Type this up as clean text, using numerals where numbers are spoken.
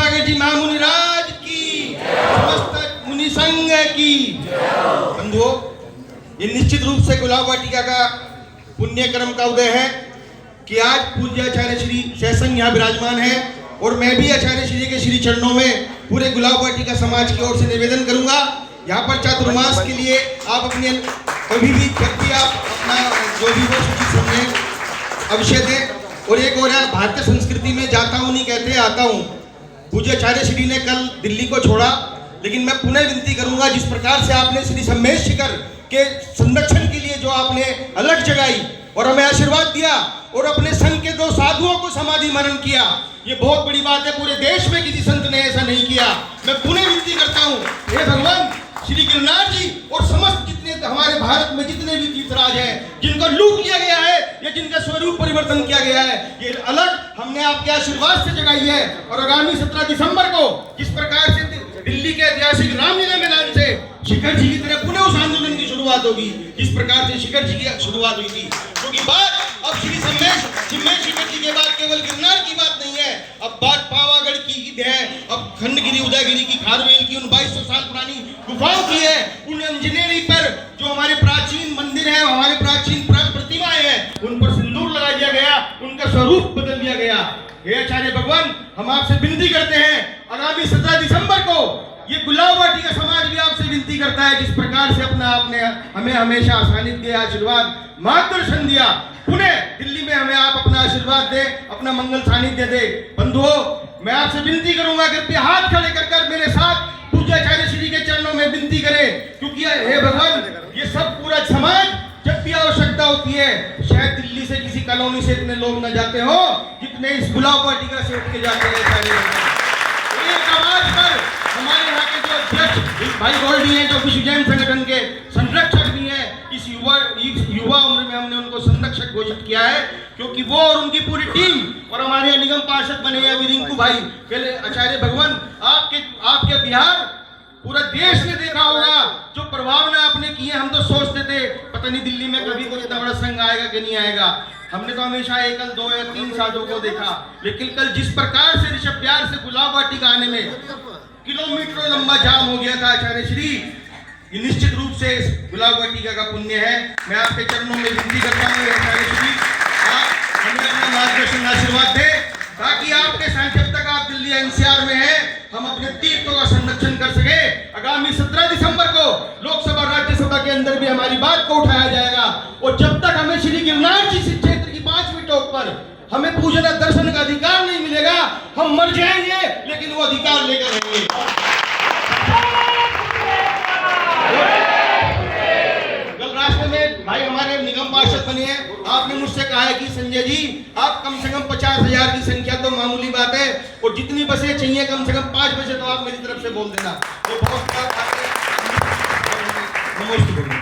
सागर जी महामुनिराज की, समस्त मुनि संघ की। बंधुओं, ये निश्चित रूप से गुलाब वाटिका का पुण्य कर्म का उदय है कि आज पूज्य आचार्य श्री शैसंग यहाँ विराजमान है और मैं भी आचार्य श्री के श्री चरणों में पूरे गुलाब वाटिका समाज की ओर से निवेदन करूंगा, यहाँ पर चातुर्मास के लिए आप अपने कभी भी जब भी आप अपना जो भी वो सूची सुनने अवश्य दें। और एक और है, भारतीय संस्कृति में जाता हूँ नहीं कहते आता हूँ। पूज्य आचार्य श्री ने कल दिल्ली को छोड़ा, लेकिन मैं पुनः विनती करूंगा, जिस प्रकार से आपने श्री सम्मेश शिखर के संरक्षण के लिए जो आपने अलग जगाई और हमें आशीर्वाद दिया और अपने संघ के 2 साधुओं को समाधि मरण किया, ये बहुत बड़ी बात है। पूरे देश में किसी संत ने ऐसा नहीं किया। मैं पुनः विनती करता हूँ, हे भगवान श्री गिरनार जी और समस्त जितने हमारे भारत में जितने भी तीर्थराज हैं जिनको लूट लिया गया है या जिनका स्वरूप परिवर्तन किया गया है, ये अलग हमने आपके आशीर्वाद से जगाई है। और आगामी 17 दिसंबर को जिस प्रकार से दिल्ली के ऐतिहासिक रामलीला मैदान से शिखर जी की तरह पुनः उस आंदोलन की शुरुआत होगी, जिस प्रकार से शिखर जी की शुरुआत हुई थी। क्योंकि बात अब श्री सम्मेश शिखर जी के बाद केवल गिरनार की बात नहीं है, अब बात पावागढ़ की है, अब खंडगिरी उदयगिरी की, खारवेल की, उन 2200 साल पुरानी गुफाओं की है, उन इंजीनियरिंग पर जो हमारे प्राचीन मंदिर है, हमारे प्राचीन प्रतिमाएं हैं, उन पर सिंदूर लगा दिया गया, उनका स्वरूप बदल दिया गया। हे आचार्य भगवान, हम आपसे विनती करते हैं, आगामी 17 दिसंबर को ये गुलाब वाटिका समाज भी आपसे विनती करता है, जिस प्रकार से अपना आपने हमें हमेशा सानिध्य, आशीर्वाद, मार्गदर्शन दिया, पुणे दिल्ली में हमें आप अपना आशीर्वाद दे, अपना मंगल सानिध्य दे। बंधुओं, मैं आपसे विनती करूंगा, कृपया हाथ खड़े कर मेरे साथ पूज्य आचार्य श्री के चरणों में विनती करें। क्योंकि हे भगवान, ये सब पूरा समाज जब भी आवश्यकता होती है, शायद दिल्ली से किसी कॉलोनी से इतने लोग न जाते हो जितने इस गुलाब वाटिका से उठ के जाते हैं। एक आवाज पर हमारे यहाँ के जो अध्यक्ष भाई गोल्डी हैं, जो विश्व जैन संगठन के संरक्षक भी हैं, इस युवा उम्र में हमने उनको संरक्षक घोषित किया है, क्योंकि वो और उनकी पूरी टीम और हमारे यहाँ निगम पार्षद बने हैं अभी रिंकू भाई। पहले आचार्य भगवान, आपके बिहार पूरा देश ने देखा होगा, जो प्रभावना आपने की है। हम तो सोचते थे पता नहीं दिल्ली में कभी कोई इतना बड़ा संघ आएगा कि नहीं आएगा। हमने तो हमेशा एकल 2 या 3 साधुओं को देखा, लेकिन कल जिस प्रकार से ऋषभ प्यार से गुलाब वाटिका आने में किलोमीटरों लंबा जाम हो गया था आचार्य श्री, ये निश्चित रूप से इस गुलाब वाटिका का पुण्य है। मैं आपके चरणों में विनती करता हूँ आचार्य श्री, आप हमें अपना मार्गदर्शन आशीर्वाद दे, ताकि आपके साथ जब तक आप दिल्ली एनसीआर में हैं, हम अपने तीर्थों का संरक्षण कर सके। आगामी 17 दिसंबर को लोकसभा राज्यसभा के अंदर भी हमारी बात को उठाया जाएगा, और जब तक हमें श्री गिरनार जी क्षेत्र की 5वीं टोक पर हमें पूजन दर्शन का अधिकार नहीं मिलेगा, हम मर जाएंगे, लेकिन वो अधिकार लेकर रहेंगे। कल रास्ते में भाई हमारे निगम पार्षद बने हैं, आपने मुझसे कहा है कि संजय जी आप कम से कम 50,000 की संख्या तो मामूली बात है, और जितनी बसें चाहिए कम से कम 5 बसें तो आप मेरी तरफ से बोल देना। ये बहुत नमस्ते।